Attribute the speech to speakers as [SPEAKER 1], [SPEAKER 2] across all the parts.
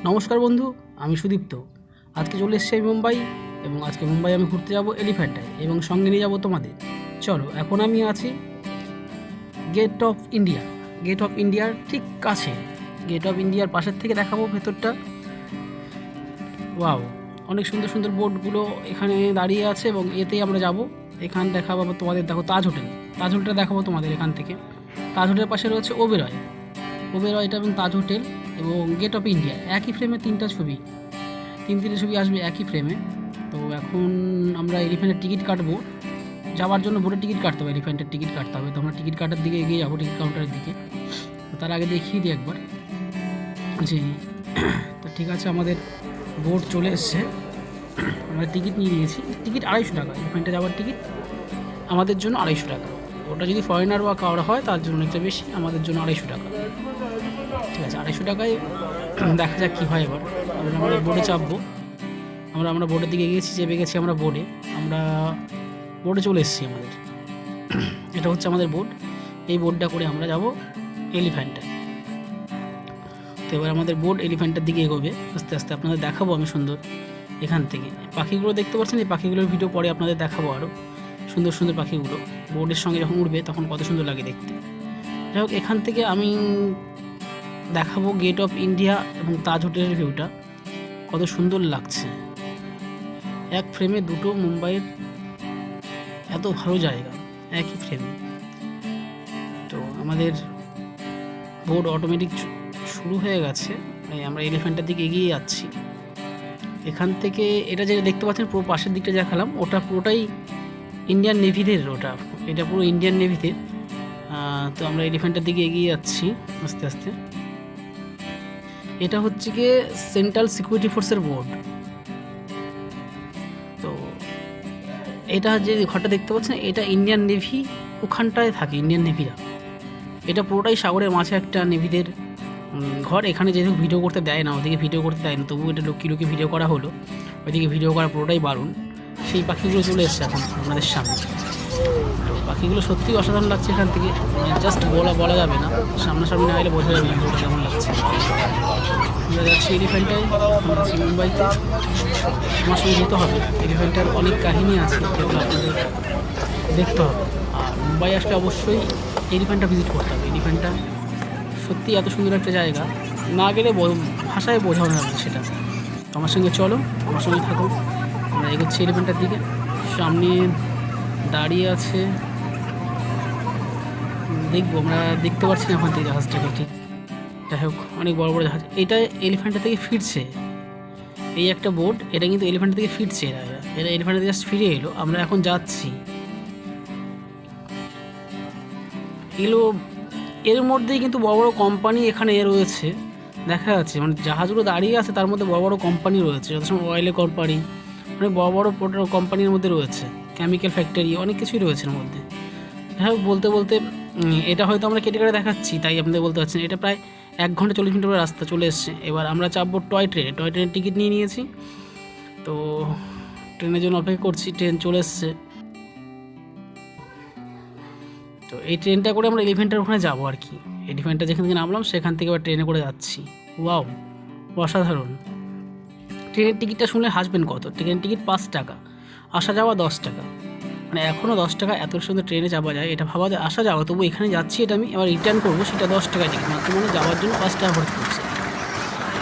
[SPEAKER 1] নমস্কার বন্ধু, আমি সুদীপ্ত। আজকে চলে এসেছি মুম্বাই এবং আজকে মুম্বাই আমি ঘুরতে যাব এলিফ্যান্টায় এবং সঙ্গে নিয়ে যাব তোমাদের। চলো, এখন আমি আছি gate of India. Gate of ইন্ডিয়ার ঠিক কাছে, গেট অফ ইন্ডিয়ার পাশের থেকে দেখাবো ভেতরটা। ওয়াও, অনেক সুন্দর সুন্দর বোর্ডগুলো এখানে দাঁড়িয়ে আছে এবং এতেই আমরা যাব। এখান দেখাবো তোমাদের, দেখো তাজ হোটেল। তাজ হোটেলটা দেখাবো তোমাদের এখান থেকে। তাজ হোটেলের পাশে রয়েছে ওবেরয়টা এবং তাজ হোটেল এবং গেট অফ ইন্ডিয়া। একই ফ্রেমে তিনটে ছবি আসবে একই ফ্রেমে। তো এখন আমরা এলিফ্যান্টের টিকিট কাটবো। যাওয়ার জন্য বোর্ডের টিকিট কাটতে হবে, এলিফ্যান্টের টিকিট কাটতে হবে। তো আমরা টিকিট কাটার দিকে এগিয়ে যাবো, টিকিট কাউন্টারের দিকে। তো তার আগে দেখিয়ে দিই একবার জি। তো ঠিক আছে, আমাদের বোর্ড চলে এসছে। আমরা টিকিট নিয়ে নিয়েছি। টিকিট 250 টাকা, এলিফ্যান্টে যাওয়ার টিকিট আমাদের জন্য 250 টাকা। ওটা যদি ফরেনার বা কারোর হয় তার জন্য অনেকটা বেশি, আমাদের জন্য 250 টাকা। ঠিক আছে, 250 টাকায় দেখা যাক কী হয়। এবার আমরা বোর্ডে চাপবো। আমরা বোর্ডের দিকে গিয়েছি, চেপে গেছি আমরা বোর্ডে। আমরা বোর্ডে চলে এসেছি আমাদের। এটা হচ্ছে আমাদের বোর্ড। এই বোর্ডটা করে আমরা যাব এলিফ্যান্টায়। তো এবার আমাদের বোর্ড এলিফ্যান্টার দিকে এগোবে আস্তে আস্তে। আপনাদের দেখাবো আমি সুন্দর এখান থেকে। পাখিগুলো দেখতে পাচ্ছেন, এই পাখিগুলোর ভিডিও পরে আপনাদের দেখাবো। আরও সুন্দর সুন্দর পাখিগুলো বোর্ডের সঙ্গে যখন উঠবে তখন কত সুন্দর লাগে দেখতে। যাই হোক, এখান থেকে আমি দেখাবো গেট অফ ইন্ডিয়া এবং তাজ হোটেলের ভিউটা কত সুন্দর লাগছে। এক ফ্রেমে দুটো মুম্বাইয়ের এত ভালো জায়গা একই ফ্রেমে। তো আমাদের বোর্ড অটোমেটিক শুরু হয়ে গেছে। আমরা এলিফ্যান্টের দিকে এগিয়ে যাচ্ছি। এখান থেকে এটা যেটা দেখতে পাচ্ছেন পুরো পাশের দিকটা দেখালাম, ওটা পুরোটাই ইন্ডিয়ান নেভিদের। এটা পুরো ইন্ডিয়ান নেভিদের। তো আমরা এলিফ্যান্টের দিকে এগিয়ে যাচ্ছি আস্তে আস্তে। এটা হচ্ছে গিয়ে সেন্ট্রাল সিকিউরিটি ফোর্সের বোর্ড। তো এটা যে ঘরটা দেখতে পাচ্ছেন, এটা ইন্ডিয়ান নেভি ওখানটায় থাকে, ইন্ডিয়ান নেভিরা। এটা পুরোটাই সাগরের মাঝে একটা নেভিদের ঘর। এখানে যেহেতু ভিডিও করতে দেয় না, ওদিকে ভিডিও করতে দেয় না, তবু এটা লুকিয়ে লুকিয়ে ভিডিও করা হলো। ওইদিকে ভিডিও করা পুরোটাই বারণ। সেই পাখিগুলো চলে এসছে এখন আমাদের সামনে। তো পাখিগুলো সত্যিই অসাধারণ লাগছে এখান থেকে, জাস্ট বলা যাবে না। সামনাসামনি না এলে বোঝা যাবে না ওটা কেমন লাগছে। আমরা যাচ্ছি এলিফ্যান্টায়, আমরা আছি মুম্বাইতে। আমার সঙ্গে যেতে হবে। এলিফ্যান্টার অনেক কাহিনী আছে যেগুলো আপনাদের দেখতে হবে। আর মুম্বাই আসলে অবশ্যই এলিফ্যান্টটা ভিজিট করতে হবে। এলিফ্যান্টটা সত্যি এত সুন্দর একটা জায়গা, না গেলে ভাষায় বোঝানো যাবে না সেটা। আমার সঙ্গে চলো, আমার সঙ্গে থাকো। আমরা এগোচ্ছি এলিফ্যান্টার দিকে। সামনে দাঁড়িয়ে আছে, দেখবো। আমরা দেখতে পাচ্ছি না ওখান থেকে জাহাজটাকে ঠিক। যাই হোক, অনেক বড় বড় জাহাজ। এটা এলিফ্যান্টা থেকে ফিরছে। এই একটা বোট, এটা কিন্তু এলিফ্যান্টা থেকে ফিরছে। এরা এলিফ্যান্টা থেকে জাস্ট ফিরে এলো। আমরা এখন যাচ্ছি। এগুলো এর মধ্যেই কিন্তু বড় বড় কোম্পানি এখানে রয়েছে দেখা যাচ্ছে। মানে জাহাজগুলো দাঁড়িয়ে আছে, তার মধ্যে বড় বড় কোম্পানি রয়েছে। যত সময় অয়েলের কোম্পানি, অনেক বড় বড় কোম্পানির মধ্যে রয়েছে। কেমিক্যাল ফ্যাক্টরি, অনেক কিছুই রয়েছে এর মধ্যে। যাই হোক, বলতে বলতে এটা হয়তো আমরা কেটে কেটে দেখাচ্ছি, তাই আপনাদের বলতে পারছি না। এটা প্রায় 1 ঘন্টা 40 মিনিট করে রাস্তা চলে এসছে। এবার আমরা চাপবো টয় ট্রেনের টিকিট নিয়ে নিয়েছি। তো ট্রেনের জন্য অপেক্ষা করছি। ট্রেন চলে এসছে। তো এই ট্রেনটা করে আমরা এলিফ্যান্টার ওখানে যাবো আর কি। এলিফ্যান্টটা যেখান থেকে নামলাম সেখান থেকে আবার ট্রেনে করে যাচ্ছি। ওয়াও, অসাধারণ। ট্রেনের টিকিটটা শুনলে হাসবেন কত। ট্রেনের টিকিট 5 টাকা, আসা যাওয়া 10 টাকা। মানে এখনও 10 টাকা এত সুন্দর ট্রেনে যাওয়া যায়, এটা ভাবা যায়। আসা যাওয়া, তবু এখানে যাচ্ছি, এটা আমি এবার রিটার্ন করবো, সেটা 10 টাকা টিকিট মাত্র। মানে যাওয়ার জন্য 5 টাকা খরচ করছে।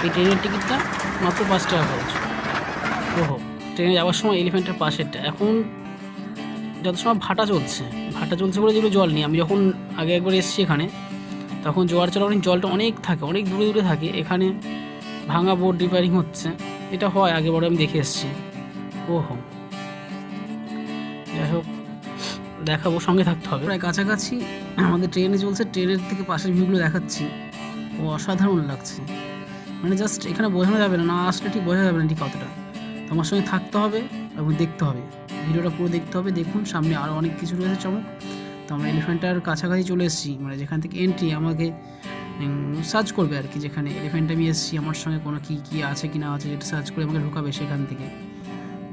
[SPEAKER 1] এই ট্রেনের টিকিটটা মাত্র 5 টাকা খরচ। ওহো, ট্রেনে যাওয়ার সময় এলিফ্যান্টের পাশেরটা এখন যত সময় ভাটা চলছে বলে যেগুলো জল নিয়ে। আমি যখন আগে একবার এসেছি এখানে, তখন জোয়ার চলাকালীন জলটা অনেক থাকে, অনেক দূরে দূরে থাকে। এখানে ভাঙা বোট রিপেয়ারিং হচ্ছে, এটা হয় আগে বড় আমি দেখে এসেছি। ওহো, যাই হোক, দেখাবো, সঙ্গে থাকতে হবে। প্রায় কাছাকাছি আমাদের ট্রেনে চলছে। ট্রেনের থেকে পাশের ভিউগুলো দেখাচ্ছি। ও অসাধারণ লাগছে। মানে জাস্ট এখানে বোঝানো যাবে না, আসলে ঠিক বোঝা যাবে না ঠিক কতটা। তোমার সঙ্গে থাকতে হবে এবং দেখতে হবে, ভিডিওটা পুরো দেখতে হবে। দেখুন, সামনে আরও অনেক কিছু রয়েছে চমক। তো আমরা এলিফ্যান্টার কাছাকাছি চলে এসেছি। মানে যেখান থেকে এন্ট্রি আমাকে সার্চ করবে আর কি। যেখানে এলিফ্যান্টে আমি এসেছি, আমার সঙ্গে কোনো কী আছে কি না আছে যেটা সার্চ করে আমাকে ঢোকাবে সেখান থেকে।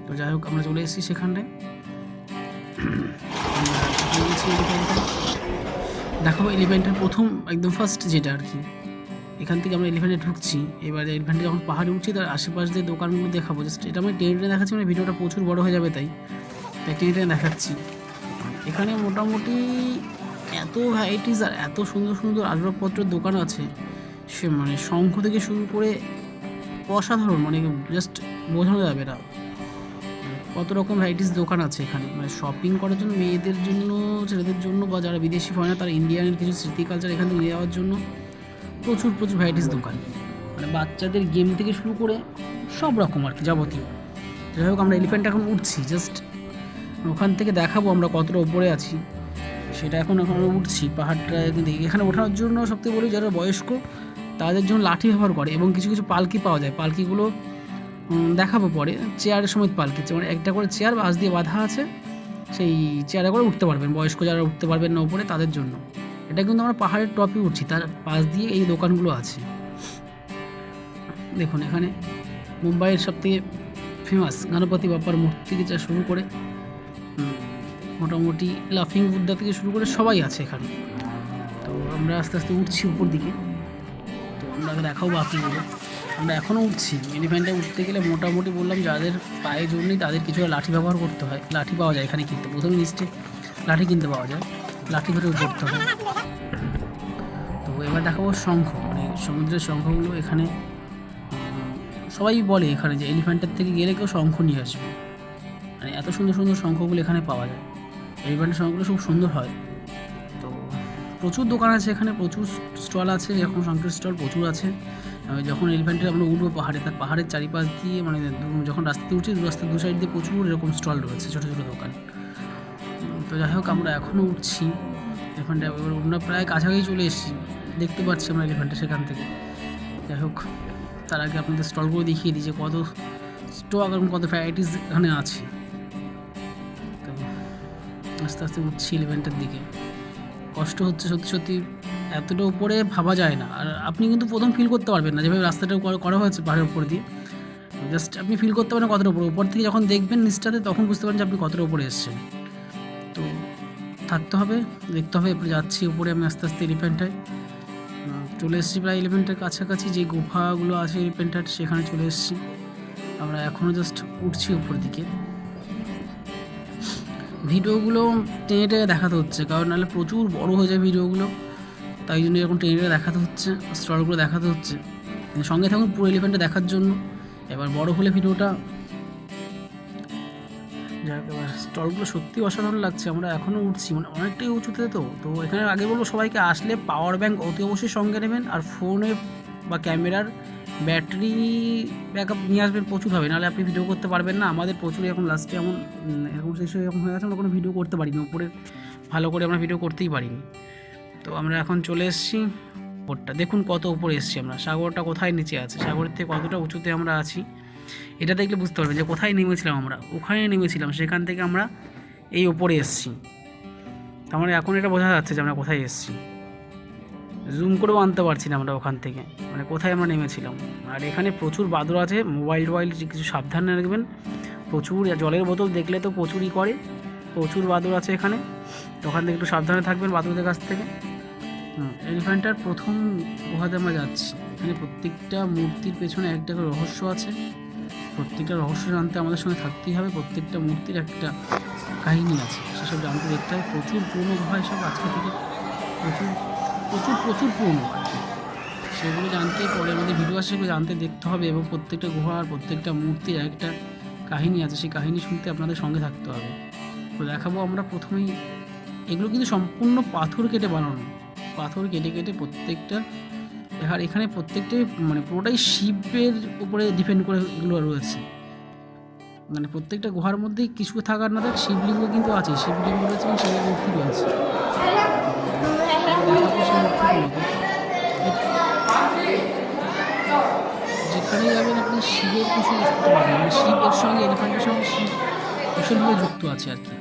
[SPEAKER 1] তো যাই হোক, আমরা চলে এসেছি সেখানটায়। দেখাবো এলিফ্যান্টের প্রথম একদম ফার্স্ট যেটা আর কি, এখান থেকে আমরা এলিফ্যান্টে ঢুকছি। এবার এলিফ্যান্টে যখন পাহাড়ে উঠছি তার আশেপাশ দিয়ে দোকানগুলো দেখাবো। জাস্ট এটা আমি টেনে দেখাচ্ছি, মানে ভিডিওটা প্রচুর বড় হয়ে যাবে, তাই টেনে দেখাচ্ছি। এখানে মোটামুটি এত ভ্যারাইটিস আর এত সুন্দর সুন্দর আসবাবপত্রের দোকান আছে, সে মানে শঙ্খ থেকে শুরু করে অসাধারণ, মানে জাস্ট বোঝানো যাবে না কত রকম ভ্যারাইটিস দোকান আছে এখানে। মানে শপিং করার জন্য, মেয়েদের জন্য, ছেলেদের জন্য, বা যারা বিদেশি ফরেনার তারা ইন্ডিয়ানের কিছু স্মৃতি কালচার এখান থেকে নিয়ে যাওয়ার জন্য প্রচুর প্রচুর ভ্যারাইটিস দোকান। মানে বাচ্চাদের গেম থেকে শুরু করে সব রকম আর কি যাবতীয়। যাই হোক, আমরা এলিফ্যান্ট এখন উঠছি, জাস্ট ওখান থেকে দেখাবো আমরা কতটা উপরে আছি সেটা। এখন উঠছি পাহাড়টা। এখানে ওঠানোর জন্য সবথেকে বলি, যারা বয়স্ক তাদের জন্য লাঠি ব্যবহার করে, এবং কিছু কিছু পালকি পাওয়া যায়। পালকিগুলো দেখাবো পরে। চেয়ারের সমেত পালকি, মানে একটা করে চেয়ার বাঁশ দিয়ে বাঁধা আছে, সেই চেয়ারে করে উঠতে পারবেন বয়স্ক যারা উঠতে পারবেন না উপরে তাদের জন্য। এটা কিন্তু আমরা পাহাড়ের টপে উঠছি, তার পাশ দিয়ে এই দোকানগুলো আছে। দেখুন এখানে মুম্বাইয়ের সবথেকে ফেমাস গণপতি বাপ্পার মূর্তি থেকে যা শুরু করে মোটামুটি লাফিং বুদ্ধা থেকে শুরু করে সবাই আছে এখানে। তো আমরা আস্তে আস্তে উঠছি উপর দিকে, তো আমরা দেখাও বাকিগুলো। আমরা এখনও উঠছি। এলিফ্যান্টে উঠতে গেলে মোটামুটি বললাম যাদের পায়ে জোর নেই তাদের কিছুটা লাঠি ব্যবহার করতে হয়। লাঠি পাওয়া যায় এখানে কিনতে, প্রথমে লিস্টে লাঠি কিনতে পাওয়া যায়, লাঠি ধরে উঠতে হয়। তো এবার দেখাবো শঙ্খ, মানে সমুদ্রের শঙ্খগুলো। এখানে সবাই বলে এখানে যে এলিফ্যান্টের থেকে গেলে কেউ শঙ্খ নিয়ে আসবে, মানে এত সুন্দর সুন্দর শঙ্খগুলো এখানে পাওয়া যায়। এলিফ্যান্টের শঙ্খগুলো খুব সুন্দর হয়। তো প্রচুর দোকান আছে এখানে, প্রচুর স্টল আছে, এরকম শঙ্খের স্টল প্রচুর আছে। যখন এলিফ্যান্টে আমরা উঠবো পাহাড়ে, তার পাহাড়ের চারিপাশ দিয়ে, মানে যখন রাস্তাতে উঠছি রাস্তার দু সাইড দিয়ে প্রচুর এরকম স্টল রয়েছে, ছোটো ছোটো দোকান। তো যাই হোক, আমরা এখনও উঠছি এলিফ্যান্টে। আমরা প্রায় কাছাকাছি চলে এসেছি, দেখতে পাচ্ছি আমরা এলিফ্যান্টে সেখান থেকে। যাই হোক, তার আগে আপনাদের স্টলগুলো দেখিয়ে দিই যে কত স্টক এবং কত ভ্যারাইটিস এখানে আছে। তো আস্তে আস্তে উঠছি এলিফ্যান্টের দিকে। কষ্ট হচ্ছে সত্যি সত্যি, এতটা উপরে ভাবা যায় না। আর আপনি কিন্তু প্রথম ফিল করতে পারবেন না, যেভাবে রাস্তাটা করা হয়েছে পাহাড়ের উপর দিয়ে, জাস্ট আপনি ফিল করতে পারেন কতটা উপরে। উপর থেকে যখন দেখবেন নিচটাতে তখন বুঝতে পারেন যে আপনি কতটা উপরে এসেছেন। তো থাকতে হবে, দেখতে হবে। এরপরে যাচ্ছি উপরে আমি আস্তে আস্তে এলিফ্যান্টায় চলে এসেছি, প্রায় এলিফ্যান্টের কাছাকাছি যে গুফাগুলো আছে এলিফ্যান্টার সেখানে চলে এসেছি। আমরা এখনও জাস্ট উঠছি উপর দিকে। ভিডিওগুলো টেনে টেনে দেখাতে হচ্ছে, কারণ নাহলে প্রচুর বড় হয়ে যায় ভিডিওগুলো, তাই জন্য এরকম টেনে টেনে দেখাতে হচ্ছে, স্টলগুলো দেখাতে হচ্ছে। সঙ্গে থাকুন পুরো এলিফ্যান্টে দেখার জন্য। এবার বড় হলে ভিডিওটা, যাক, এবার স্টলগুলো সত্যি অসাধারণ লাগছে। আমরা এখনও উঠছি, মানে অনেকটাই উঁচুতে। তো এখানে আগে বলবো সবাইকে আসলে পাওয়ার ব্যাঙ্ক অতি অবশ্যই সঙ্গে নেবেন, আর ফোনে বা ক্যামেরার ব্যাটারি ব্যাকআপ নিয়ে আসবেন প্রচুর হবে, নাহলে আপনি ভিডিও করতে পারবেন না। আমাদের প্রচুর এখন লাস্টে এরকম শেষ এরকম হয়ে গেছে, আমরা কোনো ভিডিও করতে পারিনি উপরে, ভালো করে আমরা ভিডিও করতেই পারিনি। তো আমরা এখন চলে এসেছি উপরটা। দেখুন কত উপরে এসেছি আমরা, সাগরটা কোথায় নিচে আছে, সাগরের থেকে কতটা উঁচুতে আমরা আছি এটা দেখলে বুঝতে পারবেন যে কোথায় নেমেছিলাম আমরা। ওখানে নেমেছিলাম, সেখান থেকে আমরা এই ওপরে এসেছি। তার মানে এখন এটা বোঝা যাচ্ছে যে আমরা কোথায় এসেছি। জুম করেও আনতে পারছি না আমরা ওখান থেকে, মানে কোথায় আমরা নেমেছিলাম। আর এখানে প্রচুর বাদুড় আছে, মোবাইল কিছু সাবধানে রাখবেন। প্রচুর জলের বোতল দেখলে তো প্রচুরই করে, প্রচুর বাদুড় আছে এখানে, তো ওখান থেকে একটু সাবধানে থাকবেন বাদুড়দের কাছ থেকে। এলিফ্যান্টার প্রথম গুহাতে আমরা যাচ্ছি। এখানে প্রত্যেকটা মূর্তির পেছনে একটা করে রহস্য আছে, প্রত্যেকটা রহস্য জানতে আমাদের সঙ্গে থাকতেই হবে। প্রত্যেকটা মূর্তির একটা কাহিনী আছে, সেসব জানতে দেখতে হবে। প্রচুর পুরনো গুহা এসব, আজকে থেকে প্রচুর প্রচুর প্রচুর পুরনো, সেগুলো জানতে পরে আমাদের ভিডিও আছে, সেগুলো জানতে দেখতে হবে। এবং প্রত্যেকটা গুহার প্রত্যেকটা মূর্তির একটা কাহিনী আছে, সেই কাহিনী শুনতে আপনাদের সঙ্গে থাকতে হবে। তো দেখাবো আমরা প্রথমেই, এগুলো কিন্তু সম্পূর্ণ পাথর কেটে বানানো, পাথর কেটে কেটে প্রত্যেকটা। আর এখানে প্রত্যেকটাই মানে পুরোটাই শিবের উপরে ডিপেন্ড করে এগুলো রয়েছে। মানে প্রত্যেকটা গুহার মধ্যেই কিছু থাকার না থাক শিবলিঙ্গ কিন্তু আছে, শিবলিঙ্গ রয়েছে এবং শিবের মূর্তি রয়েছে। যেখানে যাবেন আপনি শিবের কিছু দেখতে পাবেন, মানে শিবের সঙ্গে এলিফ্যান্টের সঙ্গে শিব ভীষণভাবে যুক্ত আছে আর কি।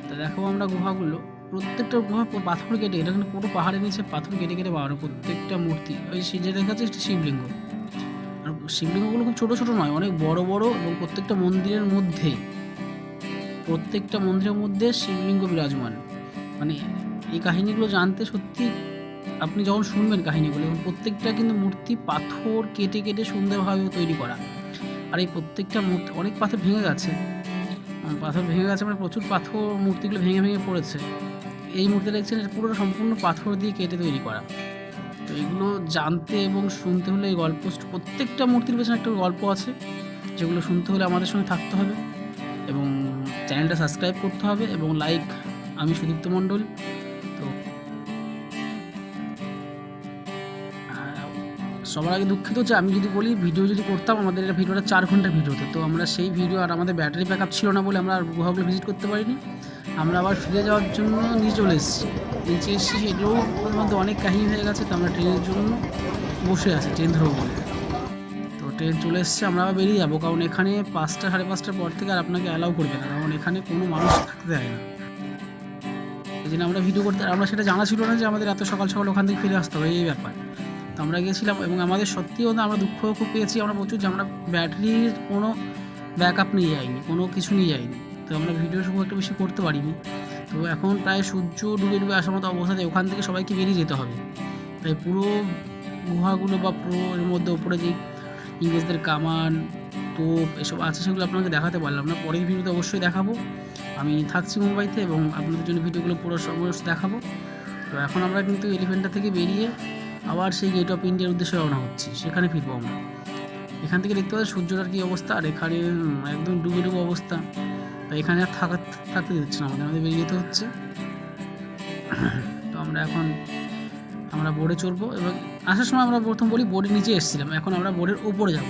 [SPEAKER 1] তা দেখাবো আমরা গুহাগুলো, প্রত্যেকটা গুহা পাথর কেটে, এটা কিন্তু পুরো পাহাড়ের নিচে পাথর কেটে কেটে বানানো প্রত্যেকটা মূর্তি। ওই যে দেখা যাচ্ছে একটা শিবলিঙ্গ, আর শিবলিঙ্গগুলো খুব ছোটো ছোটো নয়, অনেক বড় বড়, এবং প্রত্যেকটা মন্দিরের মধ্যে শিবলিঙ্গ বিরাজমান। মানে এই কাহিনীগুলো জানতে সত্যি আপনি যখন শুনবেন কাহিনীগুলো, এবং প্রত্যেকটা কিন্তু মূর্তি পাথর কেটে কেটে সুন্দরভাবে তৈরি করা। আর এই প্রত্যেকটা মূর্তি অনেক পাথর ভেঙে গেছে, পাথর ভেঙে গেছে মানে প্রচুর পাথর মূর্তিগুলো ভেঙে ভেঙে পড়েছে। এই মূর্তি দেখছেন এটা পুরো সম্পূর্ণ পাথর দিয়ে কেটে তৈরি করা। তো এগুলো জানতে এবং শুনতে হলে এই গল্প, প্রত্যেকটা মূর্তির পেছনে একটা গল্প আছে, যেগুলো শুনতে হলে আমাদের সঙ্গে থাকতে হবে এবং চ্যানেলটা সাবস্ক্রাইব করতে হবে এবং লাইক। আমি সুদীপ্ত মণ্ডল। তো সবার আগে দুঃখিত যে আমি যদি বলি ভিডিও যদি করতাম, আমাদের এটা ভিডিওটা 4 ঘন্টা ভিডিও হতো। তো আমরা সেই ভিডিও, আর আমাদের ব্যাটারি ব্যাকআপ ছিল না বলে আমরা আর গুহাগুলো ভিজিট করতে পারিনি। আমরা আবার ফিরে যাওয়ার জন্য নিচে চলে এসেছি। নিচে এসেছি, এগুলোর মধ্যে অনেক কাহিনী হয়ে গেছে। তো আমরা ট্রেনের জন্য বসে আছি, ট্রেন ধরবো বলে। তো ট্রেন চলে এসছে, আমরা আবার বেরিয়ে যাবো, কারণ এখানে 5টা 5:30টার পর থেকে আর আপনাকে অ্যালাউ করবে না, কারণ এখানে কোনো মানুষ থাকতে দেয় না। এই জন্য আমরা ভিডিও করতে, আমরা সেটা জানা ছিল না যে আমাদের এত সকাল সকাল ওখান থেকে ফিরে আসতে হবে, এই ব্যাপার। তো আমরা গিয়েছিলাম এবং আমাদের সত্যিও না, আমরা দুঃখ খুব পেয়েছি আমরা প্রচুর, যে আমরা ব্যাটারির কোনো ব্যাকআপ নিয়ে যাইনি, কোনো কিছু নিয়ে যাইনি। তো আমরা ভিডিও খুব একটা বেশি করতে পারিনি। তো এখন প্রায় সূর্য ডুবে ডুবে আসার মতো অবস্থাতে ওখান থেকে সবাইকে বেরিয়ে যেতে হবে। তাই পুরো গুহাগুলো বা পুরো এর মধ্যে ওপরে যে ইংরেজদের কামান, তোপ এসব আছে, সেগুলো আপনাকে দেখাতে পারলাম না। পরের ভিডিওতে অবশ্যই দেখাবো। আমি থাকছি মুম্বাইতে এবং আপনাদের জন্য ভিডিওগুলো পুরো সময় দেখাবো। তো এখন আমরা কিন্তু এলিফ্যান্টা থেকে বেরিয়ে আবার সেই গেট অফ ইন্ডিয়ার উদ্দেশ্যে রওনা হচ্ছি, সেখানে ফিরবো আমরা। এখান থেকে দেখতে পাচ্ছি সূর্যটার কী অবস্থা, আর এখানে একদম ডুবে ডুবে অবস্থা। তো এখানে আর থাকতে দিচ্ছে না, আমাদের বেরিয়ে যেতে হচ্ছে। তো আমরা বোর্ডে চড়বো এবং আসার সময় আমরা প্রথম বলি বোর্ডের নিচে এসেছিলাম, এখন আমরা বোর্ডের ওপরে যাব,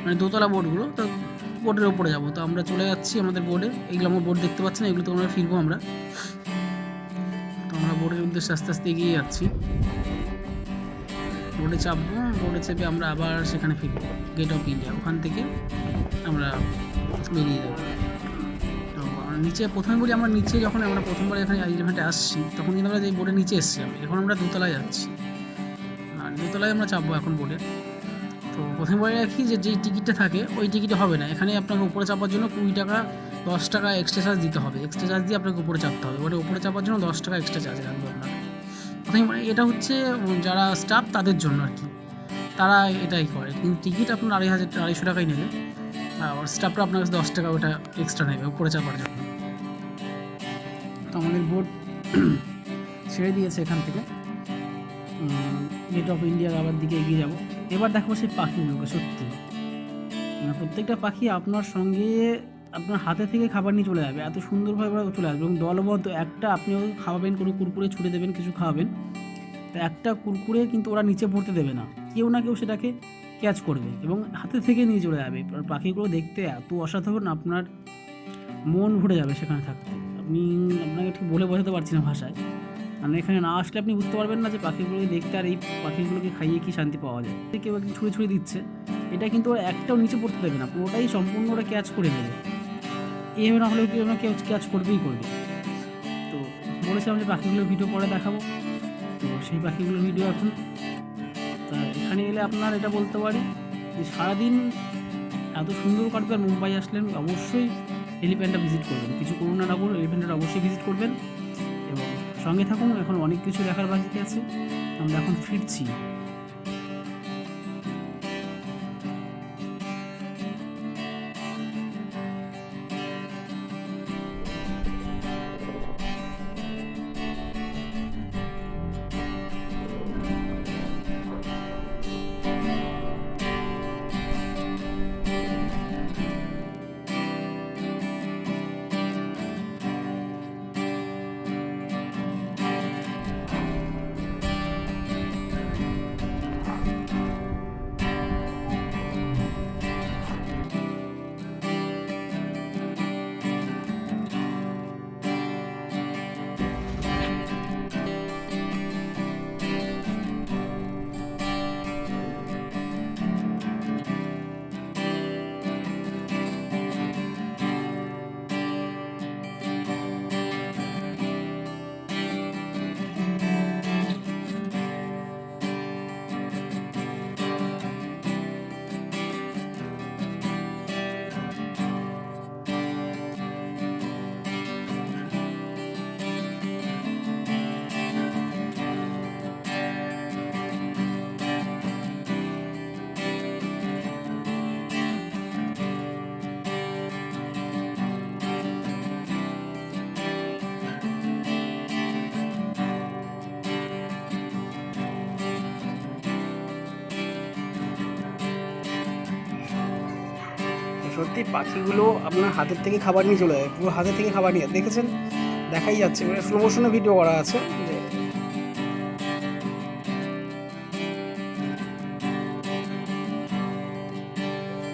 [SPEAKER 1] মানে দোতলা বোর্ডগুলো, তো বোর্ডের ওপরে যাব। তো আমরা চলে যাচ্ছি আমাদের বোর্ডে। এগুলো আমার বোর্ড দেখতে পাচ্ছি না, এগুলো তো আমরা ফিরবো আমরা। তো আমরা বোর্ডের উদ্দেশ্যে আস্তে আস্তে এগিয়ে যাচ্ছি। বোর্ডে চাপবো, বোর্ডে চেপে আমরা আবার সেখানে ফিরবো, গেট অফ ইন্ডিয়া। ওখান থেকে আমরা বেরিয়ে যাবো। তো নিচে প্রথমে বলি, আমরা নিচে যখন আমরা প্রথমবার এখানে এলিফ্যান্টে আসছি, তখন কিন্তু আমরা যে বোর্ডের নিচে এসেছিলাম, এখন আমরা দোতলায় যাচ্ছি। আর দোতলায় আমরা চাপবো এখন বোর্ডে। তো প্রথমে বলে রাখি যে যেই টিকিটটা থাকে ওই টিকিটে হবে না, এখানে আপনাকে উপরে চাপার জন্য 20 টাকা 10 টাকা এক্সট্রা চার্জ দিতে হবে। এক্সট্রা চার্জ দিয়ে আপনাকে উপরে চাপতে হবে, ওটা উপরে চাপার জন্য 10 টাকা এক্সট্রা চার্জ লাগবে আপনার। প্রথমে এটা হচ্ছে যারা স্টাফ তাদের জন্য আর কি, তারা এটাই করে। কিন্তু টিকিট আপনার 250 টাকাই নেবে, আর স্টাফরা আপনার কাছে 10 টাকা ওটা এক্সট্রা নেবে উপরে চাপার জন্য। তো আমাদের বোট ছেড়ে দিয়েছে এখান থেকে, গেট অফ ইন্ডিয়ার আবার দিকে এগিয়ে যাব। এবার দেখো সেই পাখিগুলোকে, সত্যি প্রত্যেকটা পাখি আপনার সঙ্গে আপনার হাতে থেকে খাবার নিয়ে চলে যাবে, এত সুন্দরভাবে চলে আসবে এবং দলবদ্ধ। একটা আপনি খাওয়াবেন, কোনো কুরকুরে ছুঁড়ে দেবেন, কিছু খাওয়াবেন, তো একটা কুরকুরে কিন্তু ওরা নিচে পড়তে দেবে না, কেউ না কেউ সেটাকে ক্যাচ করবে এবং হাতে থেকে নিয়ে চলে যাবে। আর পাখিগুলো দেখতে এত অসাধারণ, আপনার মন ভরে যাবে সেখানে থাকতে। আপনাকে ঠিক বলে বোঝাতে পারছি না ভাষায়, মানে এখানে না আসলে আপনি বুঝতে পারবেন না যে পাখিগুলোকে দেখতে আর এই পাখিগুলোকে খাইয়ে কি শান্তি পাওয়া যায়। কেউ একদিন ছুঁড়ে ছুঁড়ে দিচ্ছে, এটা কিন্তু ওরা একটাও নিচে পড়তে দেবে না, পুরোটাই সম্পূর্ণ ওরা ক্যাচ করে নেবে। এভাবে না হলেও কেউ ক্যাচ করবেই করবে। তো বলেছিলাম যে পাখিগুলোর ভিডিও পরে দেখাবো, তো সেই পাখিগুলোর ভিডিও এখন। তা এখানে এলে আপনার এটা বলতে পারি যে সারাদিন এত সুন্দর কাটবে। আর মুম্বাই আসলেন অবশ্যই এলিফ্যান্টটা ভিজিট করবেন, কিছু করুন না করুন, এলিফ্যান্টটা অবশ্যই ভিজিট করবেন এবং সঙ্গে থাকুন। এখন অনেক কিছু দেখার বাকি আছে, আমরা এখন ফিরছি। সত্যি পাখিগুলো আপনার হাতের থেকে খাবার নিয়ে চলে যায়, পুরো হাতের থেকে খাবার নিয়ে দেখেছেন, দেখাই যাচ্ছে, মানে স্লো মোশনে ভিডিও করা আছে যে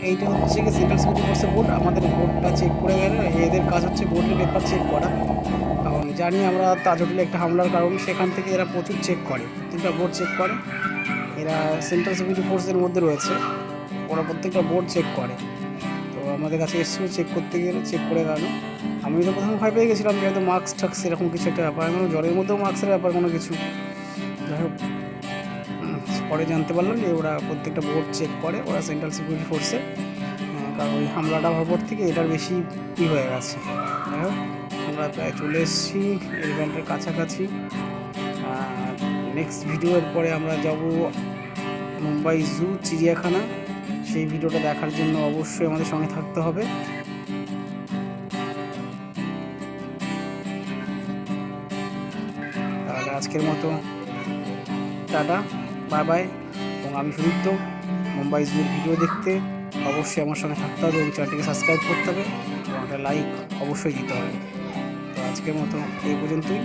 [SPEAKER 1] এইটা হচ্ছে কি সেন্ট্রাল সিকিউরিটি ফোর্সের বোর্ড। আমাদের বোর্ডটা চেক করে গেলে এদের কাজ হচ্ছে বোর্ডের পেপার চেক করা। কারণ জানি আমরা তাজ হোটেলে একটা হামলার কারণ, সেখান থেকে এরা প্রচুর চেক করে, প্রত্যেকটা বোর্ড চেক করে। এরা সেন্ট্রাল সিকিউরিটি ফোর্সের মধ্যে রয়েছে, ওরা প্রত্যেকটা বোর্ড চেক করে। তো আমাদের কাছে এসেছিল চেক করতে গেলে, চেক করে গেল। আমি তো প্রথমে ভয় পেয়ে গেছিলাম যে হয়তো মাস্ক টাক্স এরকম কিছু একটা ব্যাপার, আমি জ্বরের মধ্যেও মাস্কের ব্যাপার কোনো কিছু। যাই হোক, পরে জানতে পারলাম যে ওরা প্রত্যেকটা বোর্ড চেক করে, ওরা সেন্ট্রাল সিকিউরিটি ফোর্সে। কারণ ওই হামলাটা হওয়ার পর থেকে এটার বেশি হয়ে গেছে। যাই হোক, আমরা প্রায় চলে এসেছি এলিফ্যান্টের কাছাকাছি। নেক্সট ভিডিওর পরে আমরা যাব মুম্বাই জু, চিড়িয়াখানা। সেই ভিডিওটা দেখার জন্য অবশ্যই আমাদের সঙ্গে থাকতে হবে। তাহলে আজকের মতো টাটা, বাই বাই। এবং আমি সুদীপ্ত, মুম্বাই জুর ভিডিও দেখতে অবশ্যই আমার সঙ্গে থাকতে হবে এবং চ্যানেলটিকে সাবস্ক্রাইব করতে হবে এবং একটা লাইক অবশ্যই দিতে হবে। তো আজকের মতো এই পর্যন্তই।